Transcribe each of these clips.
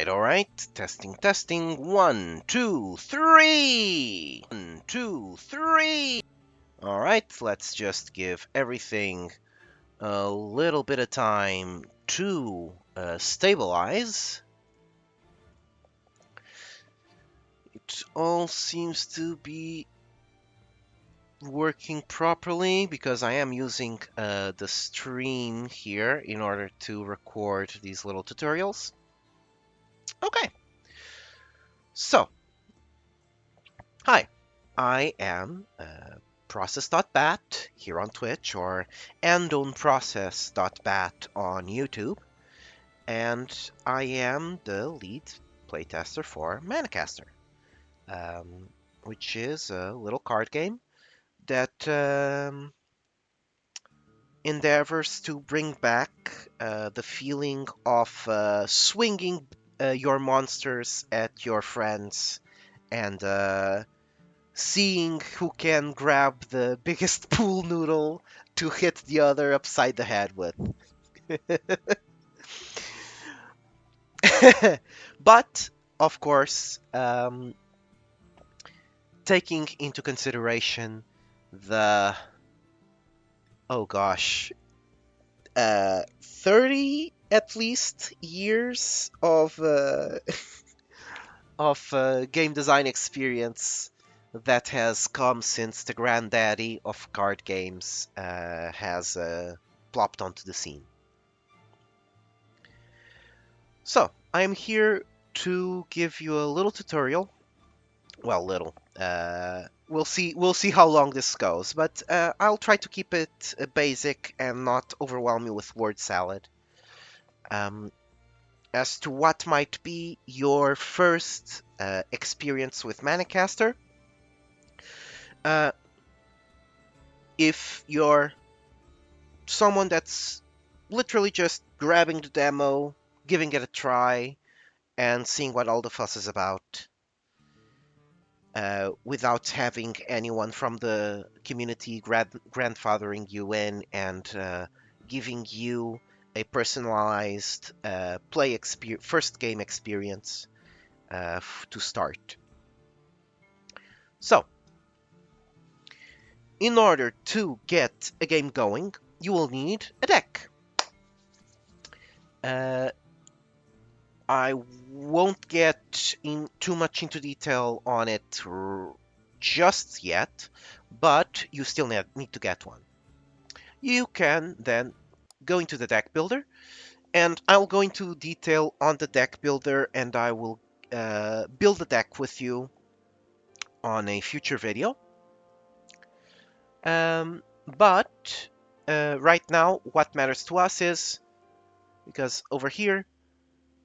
All right. Testing, testing. 1, 2, 3. 1, 2, 3. All right, let's just give everything a little bit of time to stabilize. It all seems to be working properly because I am using the stream here in order to record these little tutorials. Okay, so hi, I am process.bat here on Twitch or andonprocess.bat on YouTube, and I am the lead playtester for Manacaster, which is a little card game that endeavors to bring back the feeling of swinging your monsters at your friends and seeing who can grab the biggest pool noodle to hit the other upside the head with. But, of course, taking into consideration the, oh gosh, 30 at least years of game design experience that has come since the granddaddy of card games has plopped onto the scene. So, I'm here to give you a little tutorial. Well, little. We'll see how long this goes, but I'll try to keep it basic and not overwhelm you with word salad. As to what might be your first experience with Manacaster. If you're someone that's literally just grabbing the demo, giving it a try, and seeing what all the fuss is about, without having anyone from the community grandfathering you in and giving you a personalized first game experience to start. So, in order to get a game going, you will need a deck. I won't get too much into detail on it just yet, but you still need to get one. You can then go into the deck builder, and I'll go into detail on the deck builder, and I will build the deck with you on a future video. But right now, what matters to us is, because over here,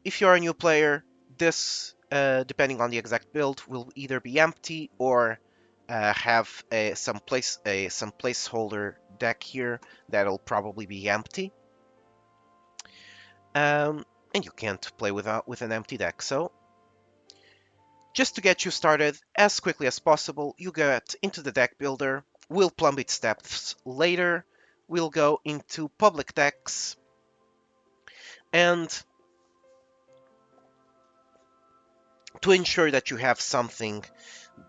if you're a new player, this, depending on the exact build, will either be empty or have some placeholder deck here that'll probably be empty. And you can't play with an empty deck. So just to get you started as quickly as possible, you get into the deck builder. We'll plumb its depths later. We'll go into public decks, and to ensure that you have something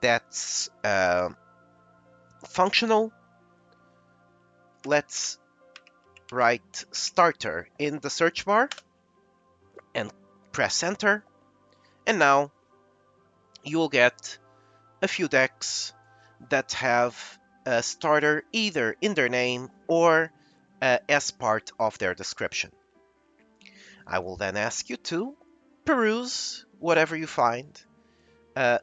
that's functional, let's write starter in the search bar and press enter, and now you will get a few decks that have a starter either in their name or as part of their description. I will then ask you to peruse whatever you find,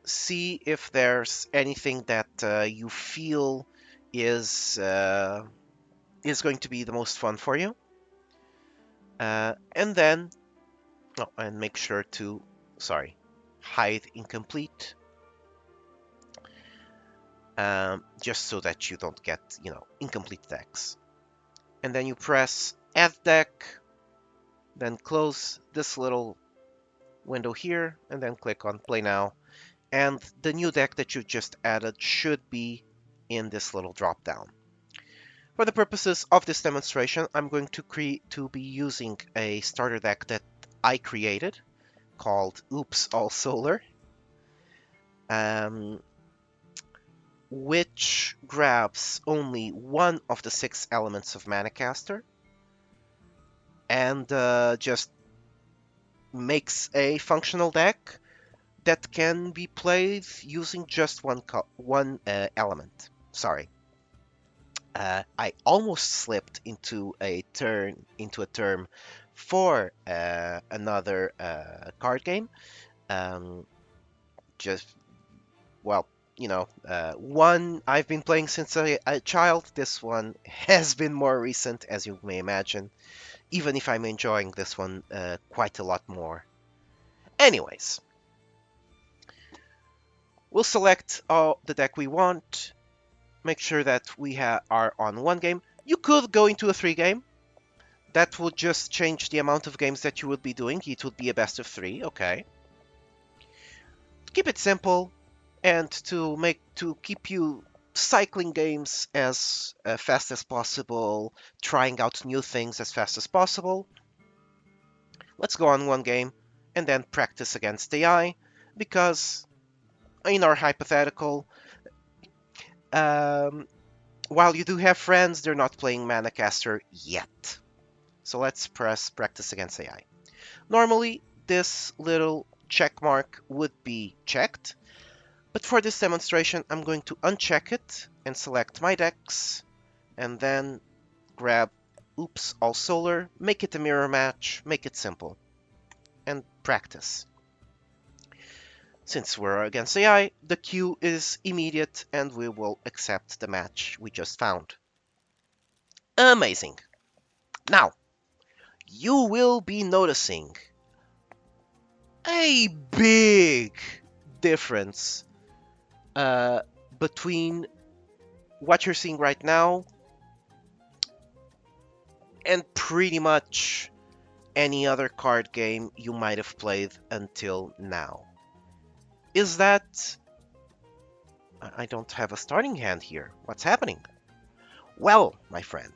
see if there's anything that you feel is going to be the most fun for you, and then and make sure to hide incomplete, just so that you don't get incomplete decks. And then you press add deck, then close this little window here, and then click on play now, and the new deck that you just added should be in this little drop down. For the purposes of this demonstration, I'm going to be using a starter deck that I created. called Oops All Solar, which grabs only one of the 6 elements of Manacaster and just makes a functional deck that can be played using just one element. Sorry. I almost slipped into a term for another card game. Just well, one I've been playing since a child. This one has been more recent, as you may imagine. Even if I'm enjoying this one quite a lot more. Anyways, we'll select the deck we want. Make sure that we are on 1 game. You could go into a 3 game. That would just change the amount of games that you would be doing. It would be a best of 3, okay. Keep it simple, and to keep you cycling games as fast as possible, trying out new things as fast as possible. Let's go on 1 game and then practice against AI, because in our hypothetical, while you do have friends, they're not playing Manacaster yet. So let's press practice against AI. Normally, this little check mark would be checked, but for this demonstration, I'm going to uncheck it and select my decks, and then grab Oops All Solar, make it a mirror match, make it simple, and practice. Since we're against AI, the queue is immediate and we will accept the match we just found. Amazing! Now, you will be noticing a big difference between what you're seeing right now and pretty much any other card game you might have played until now. Is that... I don't have a starting hand here. What's happening? Well, my friend,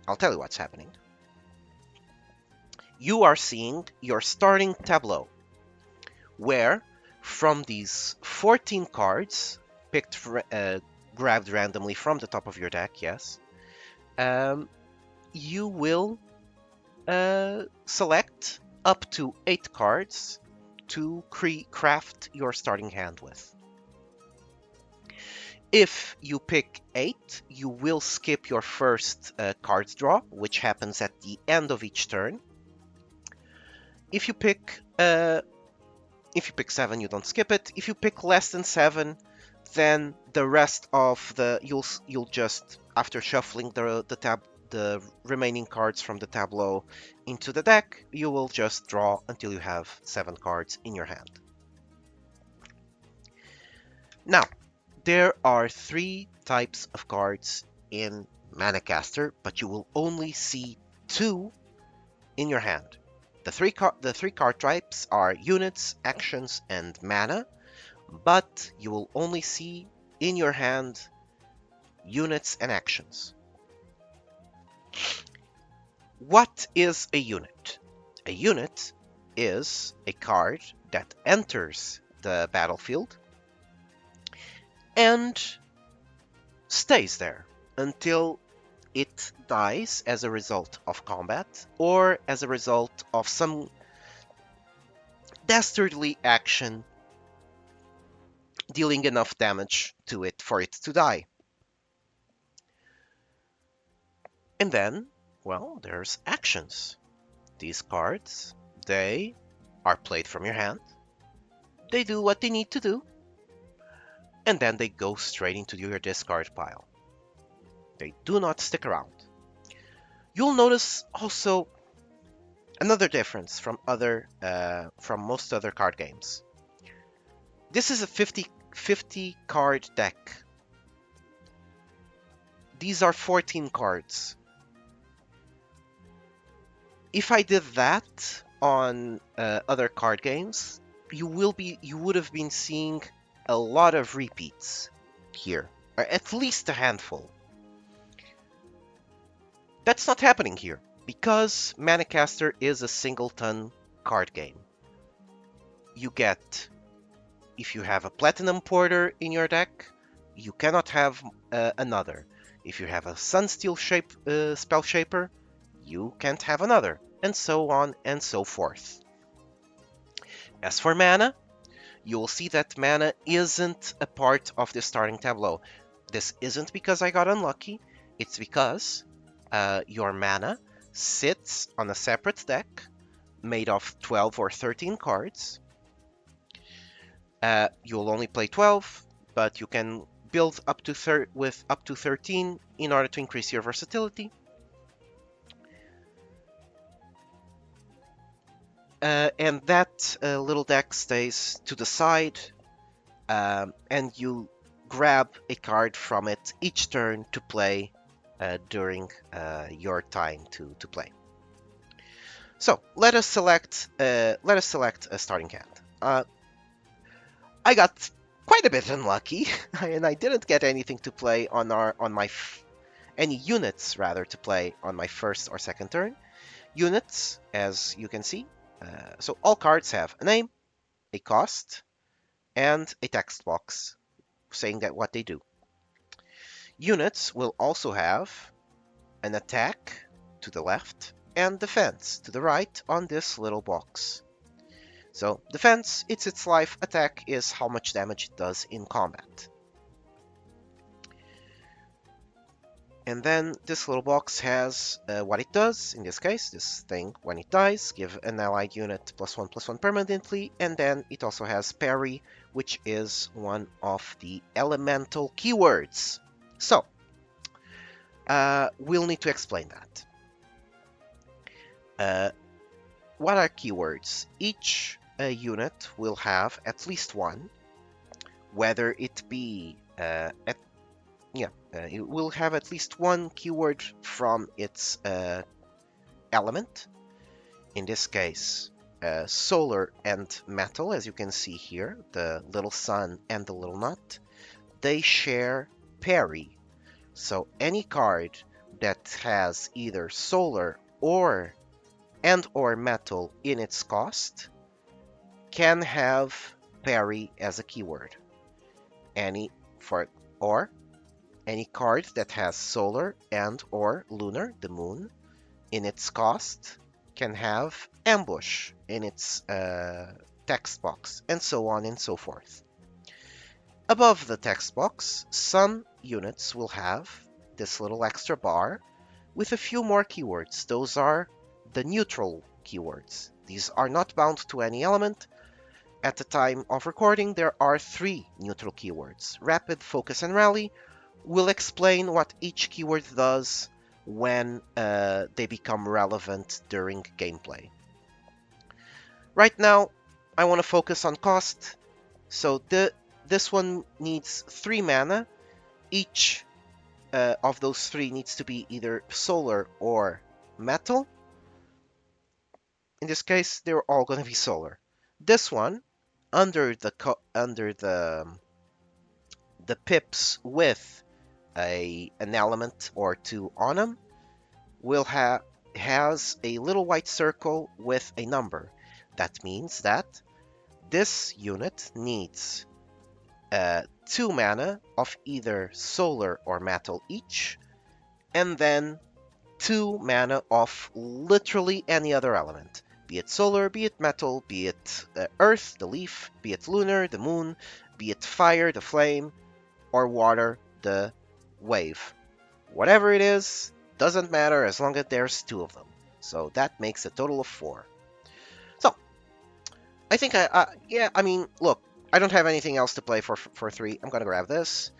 I'll tell you what's happening. You are seeing your starting tableau, where from these 14 cards, grabbed randomly from the top of your deck, yes, you will select up to 8 cards to craft your starting hand with. If you pick 8, you will skip your first cards draw, which happens at the end of each turn. If you pick 7, you don't skip it. If you pick less than 7, then the rest of you'll just, after shuffling the remaining cards from the tableau into the deck, you will just draw until you have 7 cards in your hand. Now, there are 3 types of cards in Manacaster, but you will only see 2 in your hand. The three card types are units, actions, and mana, but you will only see in your hand units and actions. What is a unit? A unit is a card that enters the battlefield and stays there until it dies as a result of combat or as a result of some dastardly action dealing enough damage to it for it to die. And then, well, there's actions. These cards, they are played from your hand. They do what they need to do. And then they go straight into your discard pile. They do not stick around. You'll notice also another difference from most other card games. This is a 50 card deck. These are 14 cards. If I did that on other card games, you would have been seeing a lot of repeats here, or at least a handful. That's not happening here, because Manacaster is a singleton card game. you get, if you have a Platinum Porter in your deck, you cannot have another. If you have a Sunsteel Spell Shaper, you can't have another, and so on and so forth. As for mana, you will see that mana isn't a part of the starting tableau. This isn't because I got unlucky, it's because your mana sits on a separate deck made of 12 or 13 cards. You'll only play 12, but you can build up to with up to 13 in order to increase your versatility. And that little deck stays to the side, and you grab a card from it each turn to play during your time to play. So let us select a starting hand. I got quite a bit unlucky, and I didn't get anything to play any units rather to play on my first or second turn. Units, as you can see, so all cards have a name, a cost, and a text box saying that what they do. Units will also have an attack to the left and defense to the right on this little box. So defense, it's its life, attack is how much damage it does in combat. And then this little box has what it does. In this case, this thing, when it dies, give an allied unit +1/+1 permanently, and then it also has parry, which is one of the elemental keywords. So, we'll need to explain that. What are keywords? Each unit will have at least one, whether it be it will have at least one keyword from its element. In this case, solar and metal, as you can see here, the little sun and the little nut, they share parry. So any card that has either solar or metal in its cost can have parry as a keyword. Any card that has solar and or lunar, the moon, in its cost can have ambush in its text box, and so on and so forth. Above the text box, some units will have this little extra bar with a few more keywords. Those are the neutral keywords. These are not bound to any element. At the time of recording, there are 3 neutral keywords: Rapid, Focus, and Rally. We'll explain what each keyword does when they become relevant during gameplay. Right now, I want to focus on cost. So this one needs 3 mana. Each of those 3 needs to be either solar or metal. In this case, they're all going to be solar. This one, under the pips with an element or 2 on them, has a little white circle with a number. That means that this unit needs 2 mana of either solar or metal each, and then 2 mana of literally any other element. Be it solar, be it metal, be it earth, the leaf, be it lunar, the moon, be it fire, the flame, or water, the wave. Whatever it is, doesn't matter as long as there's 2 of them. So that makes a total of 4. So, I think look, I don't have anything else to play for 3. I'm gonna grab this.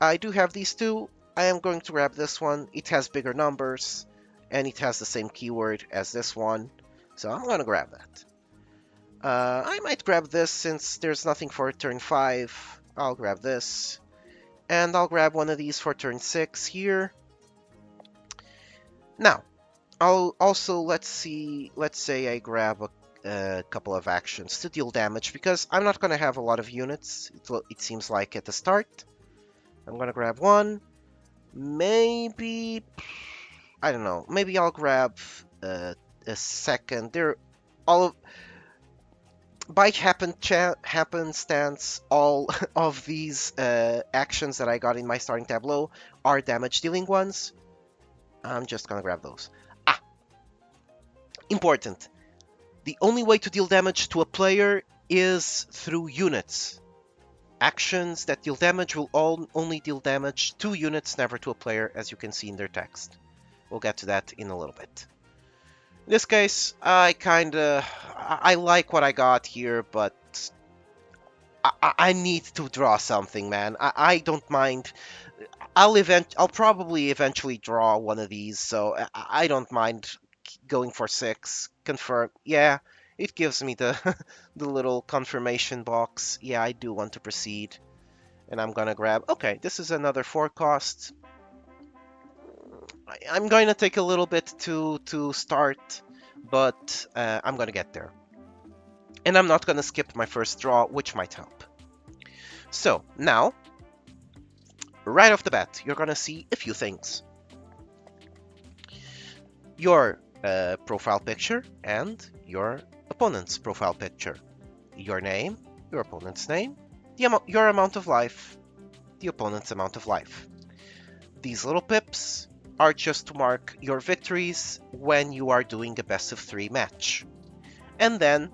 I do have these 2. I am going to grab this one. It has bigger numbers, and it has the same keyword as this one. So I'm gonna grab that. I might grab this since there's nothing for turn 5. I'll grab this. And I'll grab one of these for turn 6 here. Now, I'll also, let's say I grab a couple of actions to deal damage, because I'm not going to have a lot of units, it seems like, at the start. I'm going to grab one. Maybe, I don't know, maybe I'll grab a second. By happenstance, all of these actions that I got in my starting tableau are damage-dealing ones. I'm just gonna grab those. Ah, important. The only way to deal damage to a player is through units. Actions that deal damage will only deal damage to units, never to a player, as you can see in their text. We'll get to that in a little bit. In this case, I like what I got here, but I need to draw something, man. I don't mind. I'll probably eventually draw one of these, so I don't mind going for 6. Confirm. Yeah, it gives me the the little confirmation box. Yeah, I do want to proceed. And I'm gonna grab, okay, this is another 4 cost. I'm going to take a little bit to start, but I'm gonna get there. And I'm not gonna skip my first draw, which might help. So now, right off the bat, you're gonna see a few things. Your profile picture and your opponent's profile picture. Your name, your opponent's name, your amount of life, the opponent's amount of life. These little pips are just to mark your victories when you are doing a best of 3 match. And then,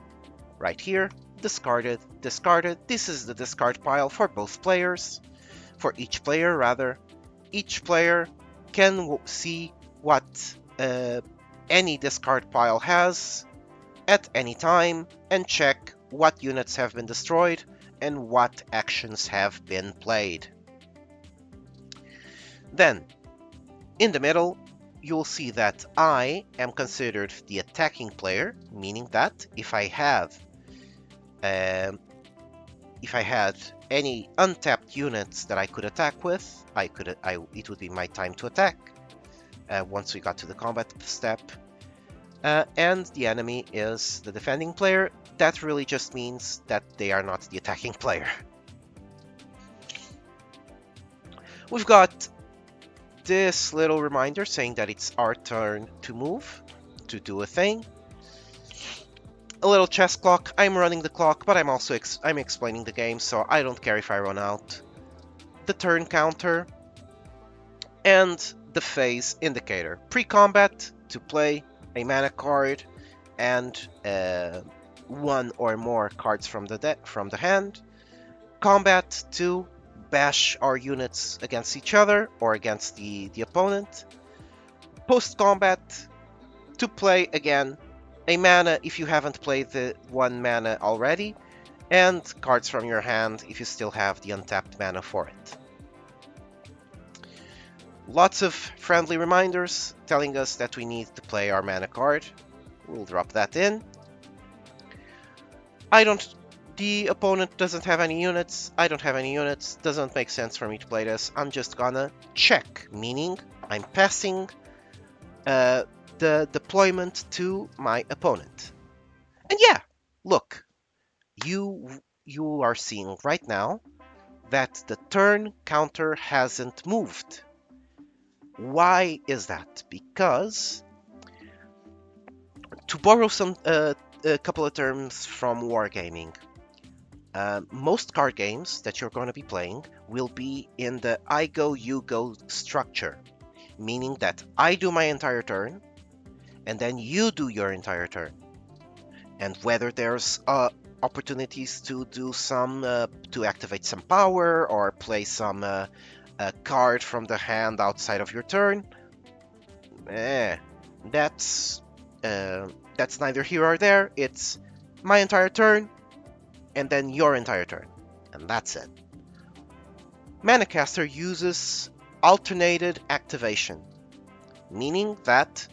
right here, discarded, discarded. This is the discard pile for both players. For each player, rather. Each player can see what any discard pile has at any time and check what units have been destroyed and what actions have been played. Then, in the middle, you'll see that I am considered the attacking player, meaning that if I had any untapped units that I could attack with, it would be my time to attack once we got to the combat step. And the enemy is the defending player. That really just means that they are not the attacking player. We've got this little reminder saying that it's our turn to move, to do a thing. A little chess clock. I'm running the clock, but I'm explaining the game, so I don't care if I run out. The turn counter and the phase indicator. Pre-combat, to play a mana card and 1 or more cards from the hand. Combat, to bash our units against each other or against the opponent. Post-combat, to play again a mana if you haven't played the 1 mana already, and cards from your hand if you still have the untapped mana for it. Lots of friendly reminders telling us that we need to play our mana card. We'll drop that in. The opponent doesn't have any units, I don't have any units, doesn't make sense for me to play this. I'm just gonna check, meaning I'm passing the deployment to my opponent. And yeah, look, you are seeing right now that the turn counter hasn't moved. Why is that? Because, to borrow a couple of terms from wargaming, most card games that you're going to be playing will be in the I go, you go structure, meaning that I do my entire turn, and then you do your entire turn. And whether there's opportunities to do some, to activate some power or play some card from the hand outside of your turn, that's neither here or there. It's my entire turn, and then your entire turn, and that's it. Manacaster uses alternated activation, meaning that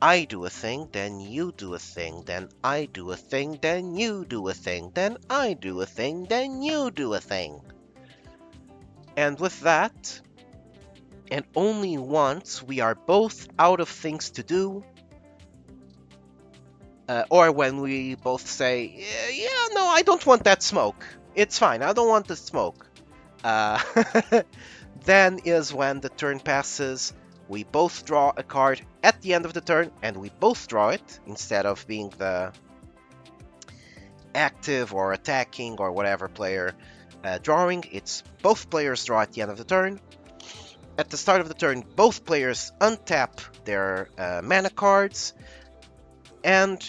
I do a thing, then you do a thing, then I do a thing, then you do a thing, then I do a thing, then you do a thing. And with that, and only once we are both out of things to do, or when we both say, yeah, no, I don't want that smoke. It's fine, I don't want the smoke. Then is when the turn passes. We both draw a card at the end of the turn, and we both draw it, instead of being active or attacking or whatever player drawing. It's both players draw at the end of the turn. At the start of the turn, both players untap their mana cards and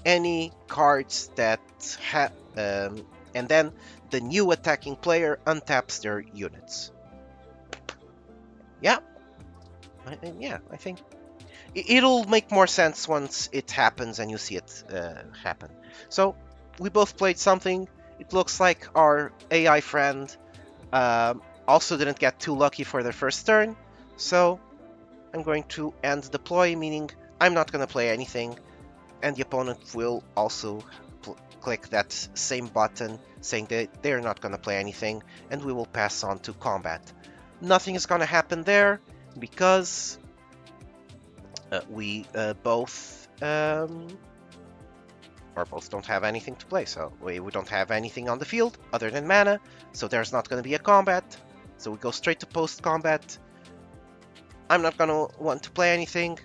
any cards that have, and then the new attacking player untaps their units. Yeah, I think it'll make more sense once it happens and you see it happen. So we both played something. It looks like our AI friend also didn't get too lucky for their first turn. So I'm going to end deploy, meaning I'm not going to play anything. And the opponent will also click that same button saying that they're not going to play anything. And we will pass on to combat. Nothing is going to happen there because we both don't have anything to play. So we don't have anything on the field other than mana. So there's not going to be a combat. So we go straight to post-combat. I'm not going to want to play anything.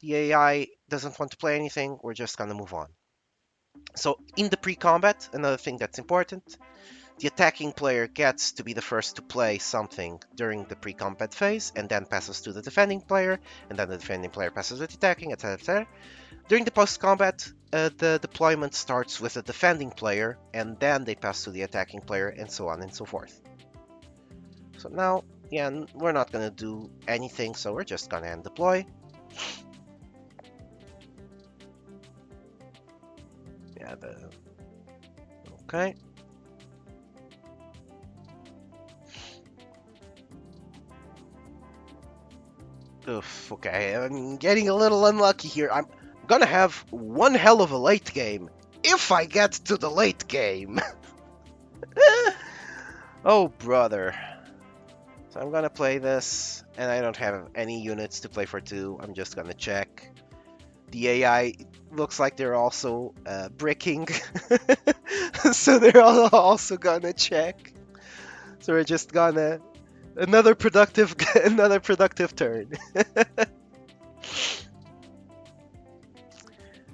The AI doesn't want to play anything. We're just going to move on. So in the pre-combat, another thing that's important, the attacking player gets to be the first to play something during the pre-combat phase and then passes to the defending player, and then the defending player passes with attacking, etc. etc. During the post-combat, the deployment starts with the defending player, and then they pass to the attacking player, and so on and so forth. So now, yeah, we're not going to do anything, so we're just going to end deploy. Yeah, okay. Oof, okay, I'm getting a little unlucky here. I'm gonna have one hell of a late game if I get to the late game. Oh, brother. So I'm gonna play this, and I don't have any units to play for 2. I'm just gonna check. The AI looks like they're also bricking, so they're also gonna check. So we're just gonna another productive turn.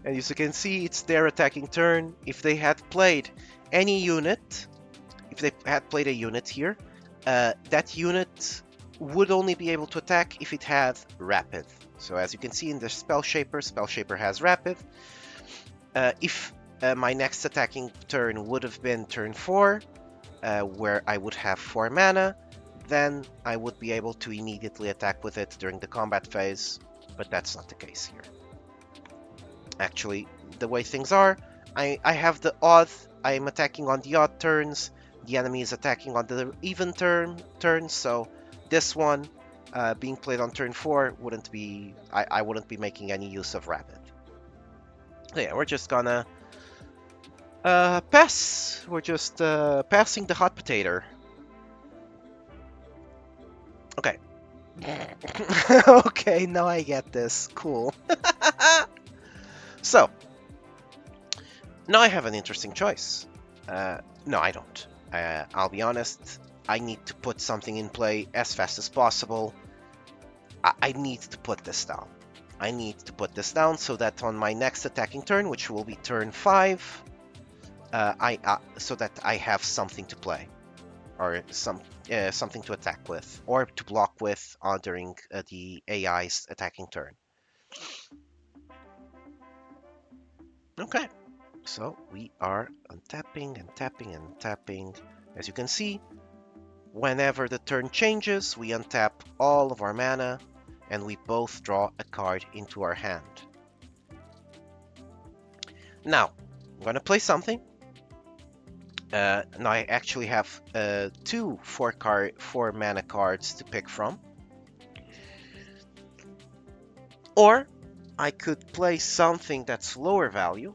And as you can see, it's their attacking turn. If they had played any unit, if they had played a unit here, that unit would only be able to attack if it had Rapid. So as you can see in the Spell Shaper has Rapid. If my next attacking turn would have been turn 4, where I would have 4 mana, then I would be able to immediately attack with it during the combat phase, but that's not the case here. Actually, the way things are, I have the odd, I'm attacking on the odd turns, the enemy is attacking on the even turns, so this one being played on turn 4 wouldn't be, I wouldn't be making any use of Rapid. So yeah, we're just gonna pass. We're just passing the hot potato. Okay. Okay, now I get this. Cool. So, now I have an interesting choice. No, I don't. I'll be honest. I need to put something in play as fast as possible. I need to put this down. I need to put this down so that on my next attacking turn, which will be turn 5, so that I have something to play, or something to attack with, or to block with during the AI's attacking turn. Okay, so we are untapping and tapping and tapping. As you can see, whenever the turn changes, we untap all of our mana, and we both draw a card into our hand. Now, I'm going to play something. Now I actually have 2 4 mana cards to pick from. Or I could play something that's lower value,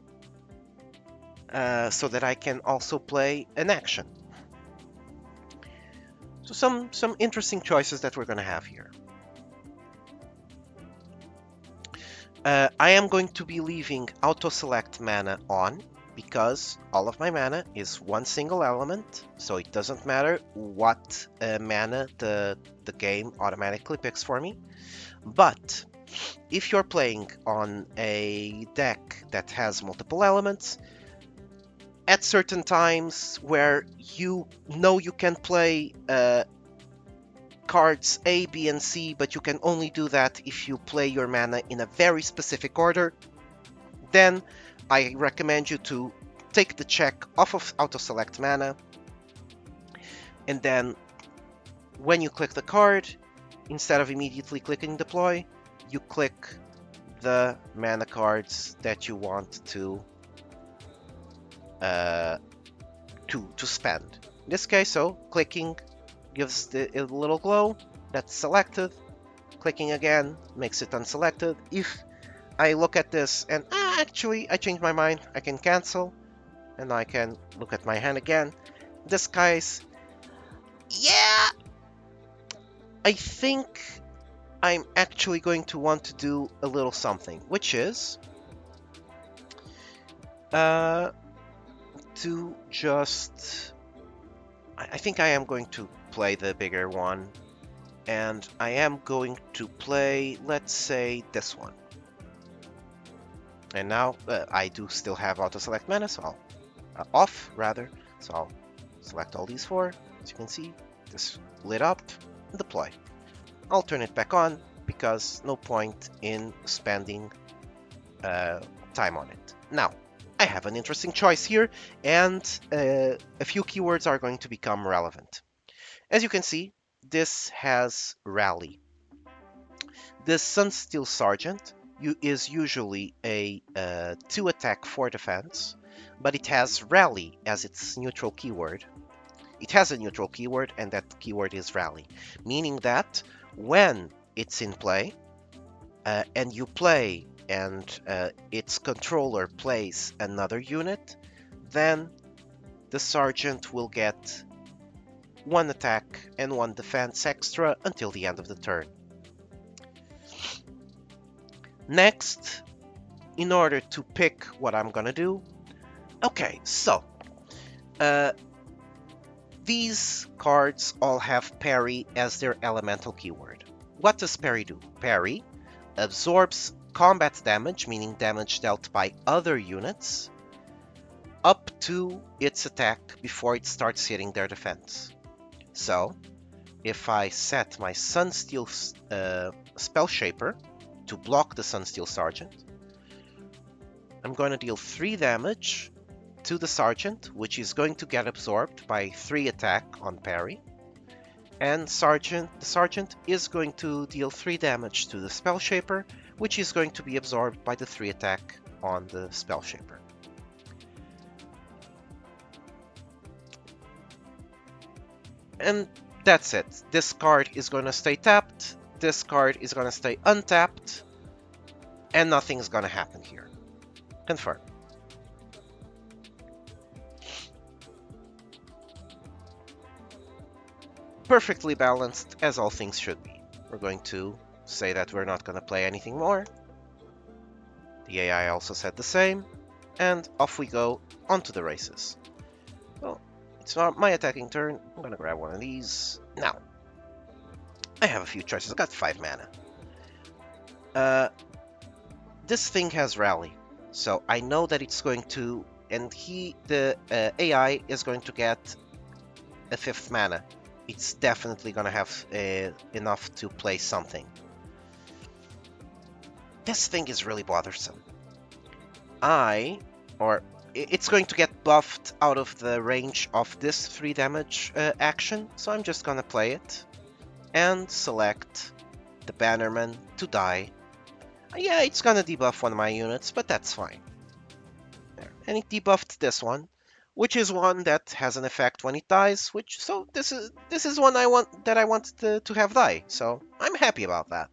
so that I can also play an action. So some interesting choices that we're going to have here. I am going to be leaving auto select mana on, because all of my mana is one single element, so it doesn't matter what mana the game automatically picks for me. But if you're playing on a deck that has multiple elements, at certain times where you know you can play cards A, B, and C, but you can only do that if you play your mana in a very specific order, then I recommend you to take the check off of auto select mana, and then when you click the card, instead of immediately clicking deploy, you click the mana cards that you want to spend. In this case, so clicking gives a little glow that's selected. Clicking again makes it unselected. If I look at this and actually I changed my mind, I can cancel, and I can look at my hand again. This guy's, yeah, I think I'm actually going to want to do a little something, which is to just, I think I am going to play the bigger one, and I am going to play, let's say, this one. And now I do still have auto select mana, so I'll off rather, so I'll select all these four. As you can see, this lit up and deploy. I'll turn it back on because no point in spending time on it. Now, I have an interesting choice here, and a few keywords are going to become relevant. As you can see, this has Rally. This Sunsteel Sergeant is usually a 2 attack 4 defense, but it has Rally as its neutral keyword. It has a neutral keyword, and that keyword is Rally, meaning that when it's in play, and you play and its controller plays another unit, then the Sergeant will get 1 attack and 1 defense extra until the end of the turn. Next, in order to pick what I'm gonna do, okay, so these cards all have parry as their elemental keyword. What does parry do? Parry absorbs combat damage, meaning damage dealt by other units, up to its attack before it starts hitting their defense. So, if I set my Sunsteel Spell Shaper to block the Sunsteel Sergeant, I'm going to deal 3 damage to the Sergeant, which is going to get absorbed by 3 attack on parry, and the Sergeant is going to deal 3 damage to the Spell Shaper, which is going to be absorbed by the 3 attack on the Spell Shaper. And that's it. This card is going to stay tapped, this card is going to stay untapped, and nothing's going to happen here. Confirm. Perfectly balanced, as all things should be. We're going to say that we're not going to play anything more. The AI also said the same, and off we go onto the races. Well, it's not my attacking turn. I'm going to grab one of these. Now, I have a few choices. I've got 5 mana. This thing has Rally, so I know that it's going to, and the AI is going to get a 5th mana. It's definitely going to have enough to play something. This thing is really bothersome. It's going to get buffed out of the range of this 3 damage action, so I'm just going to play it and select the Bannerman to die. Yeah, it's going to debuff one of my units, but that's fine. There. And it debuffed this one, which is one that has an effect when it dies, so this is one I wanted to have die, so I'm happy about that.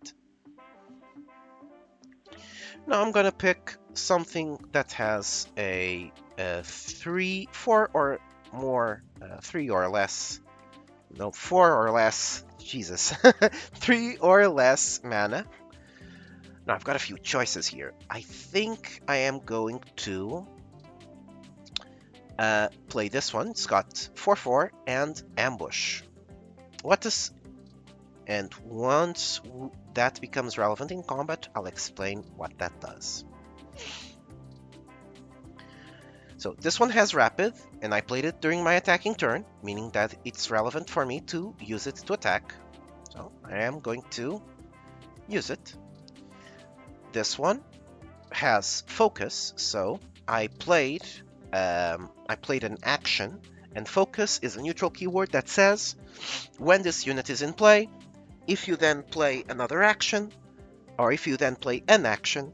Now I'm gonna pick something that has a 3 or less, no, 4 or less, Jesus, 3 or less mana. Now I've got a few choices here. I think I am going to play this one. It's got 4/4 and Ambush. And once that becomes relevant in combat, I'll explain what that does. So this one has rapid, and I played it during my attacking turn, meaning that it's relevant for me to use it to attack. So I am going to use it. This one has focus, so I played an action, and focus is a neutral keyword that says when this unit is in play, if you then play another action, or if you then play an action,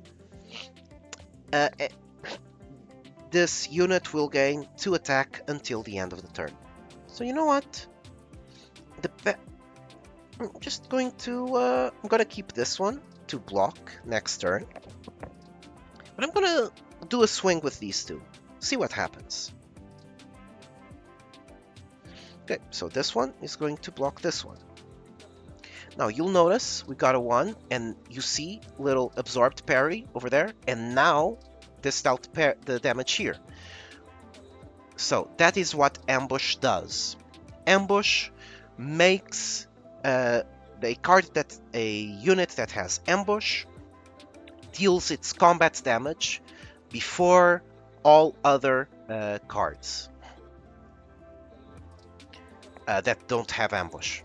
this unit will gain 2 attack until the end of the turn. So you know what? I'm just going to I'm gonna keep this one to block next turn, but I'm gonna do a swing with these two. See what happens. Okay, so this one is going to block this one. Now you'll notice we got a 1, and you see little absorbed parry over there, and now this dealt the damage here. So that is what ambush does. Ambush makes a unit that has ambush deals its combat damage before all other cards that don't have ambush.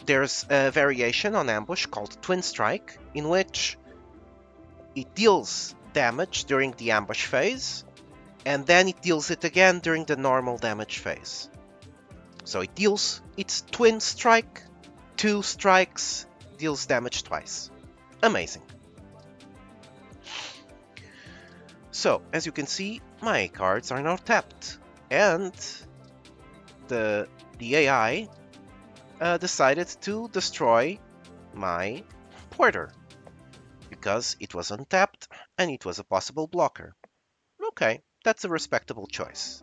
There's a variation on ambush called Twin Strike, in which it deals damage during the ambush phase, and then it deals it again during the normal damage phase. So it deals its Twin Strike, 2 strikes, deals damage twice. Amazing. So, as you can see, my cards are now tapped, and the AI decided to destroy my Porter, because it was untapped and it was a possible blocker. Okay, that's a respectable choice.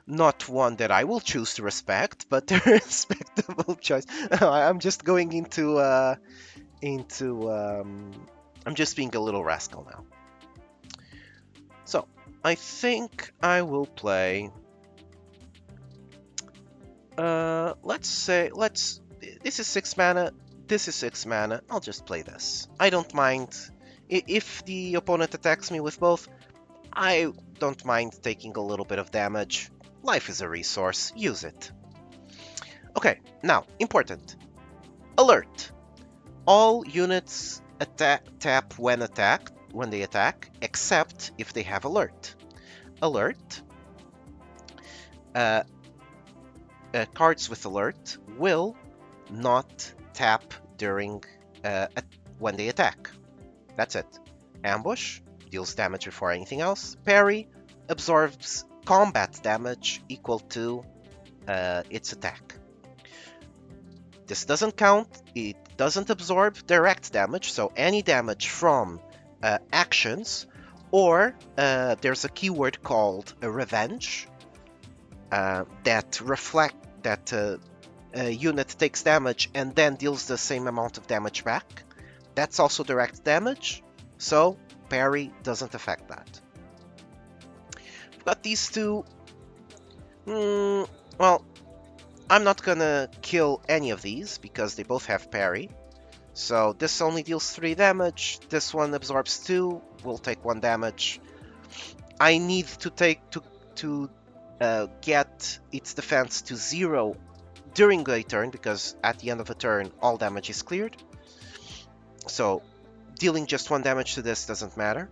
Not one that I will choose to respect, but a respectable choice. I'm just going I'm just being a little rascal now. So, I think I will play... this is 6 mana, this is 6 mana, I'll just play this. I don't mind. If the opponent attacks me with both, I don't mind taking a little bit of damage. Life is a resource, use it. Okay, now, important. Alert. All units tap when they attack, except if they have alert. Alert. Cards with alert will not tap during when they attack. That's it. Ambush deals damage before anything else. Parry absorbs combat damage equal to its attack. This doesn't count. It doesn't absorb direct damage, so any damage from actions, or there's a keyword called a revenge that reflect that a unit takes damage and then deals the same amount of damage back. That's also direct damage, so parry doesn't affect that. I've got these two. Well, I'm not gonna kill any of these because they both have parry. So this only deals 3 damage. This one absorbs 2. Will take 1 damage. I need to get its defense to 0 during a turn, because at the end of a turn all damage is cleared. So dealing just 1 damage to this doesn't matter.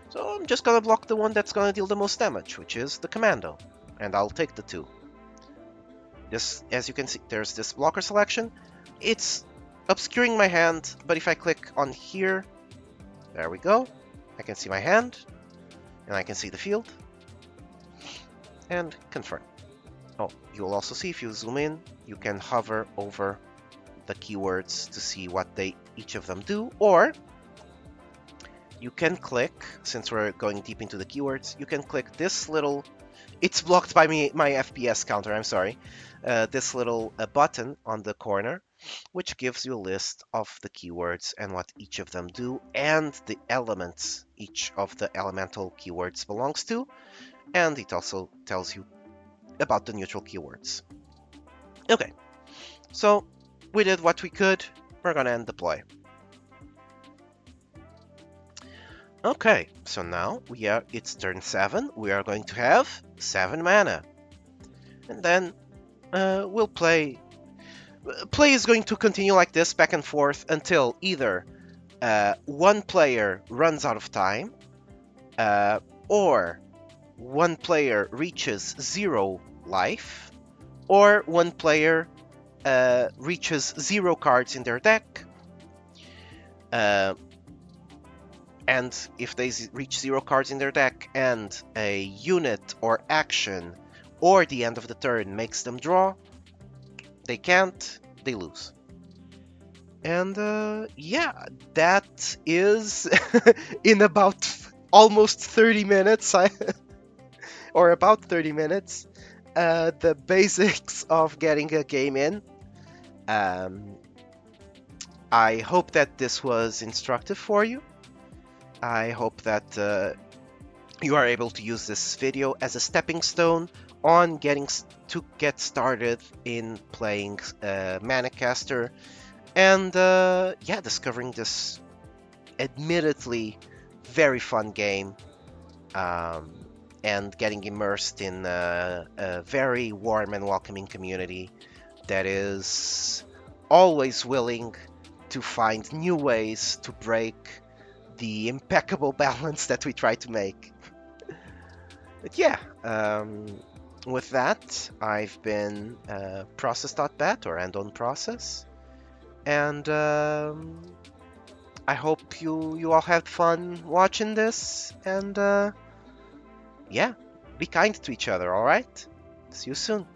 So I'm just gonna block the one that's gonna deal the most damage, which is the commando, and I'll take the 2. This, as you can see, there's this blocker selection. It's obscuring my hand, but if I click on here, there we go. I can see my hand, and I can see the field, and confirm. Oh, you'll also see if you zoom in, you can hover over the keywords to see what each of them do, or you can click, since we're going deep into the keywords, you can click this little, it's blocked by my FPS counter, I'm sorry, this little button on the corner, which gives you a list of the keywords and what each of them do, and the elements each of the elemental keywords belongs to, and it also tells you about the neutral keywords. Okay, so we did what we could. We're gonna end the play. Okay, so now it's turn 7. We are going to have 7 mana. And then we'll play. Play is going to continue like this, back and forth, until either one player runs out of time, or one player reaches 0 life, or one player reaches 0 cards in their deck. And if they reach 0 cards in their deck and a unit or action or the end of the turn makes them draw, they can't, they lose. And yeah, that is in about almost 30 minutes, or about 30 minutes, the basics of getting a game in. I hope that this was instructive for you. I hope that you are able to use this video as a stepping stone on get started in playing Manacaster, and yeah, discovering this admittedly very fun game, and getting immersed in a very warm and welcoming community that is always willing to find new ways to break the impeccable balance that we try to make. But yeah, with that, I've been Process.bat, or End on Process, and I hope you all had fun watching this, and yeah, be kind to each other, alright? See you soon.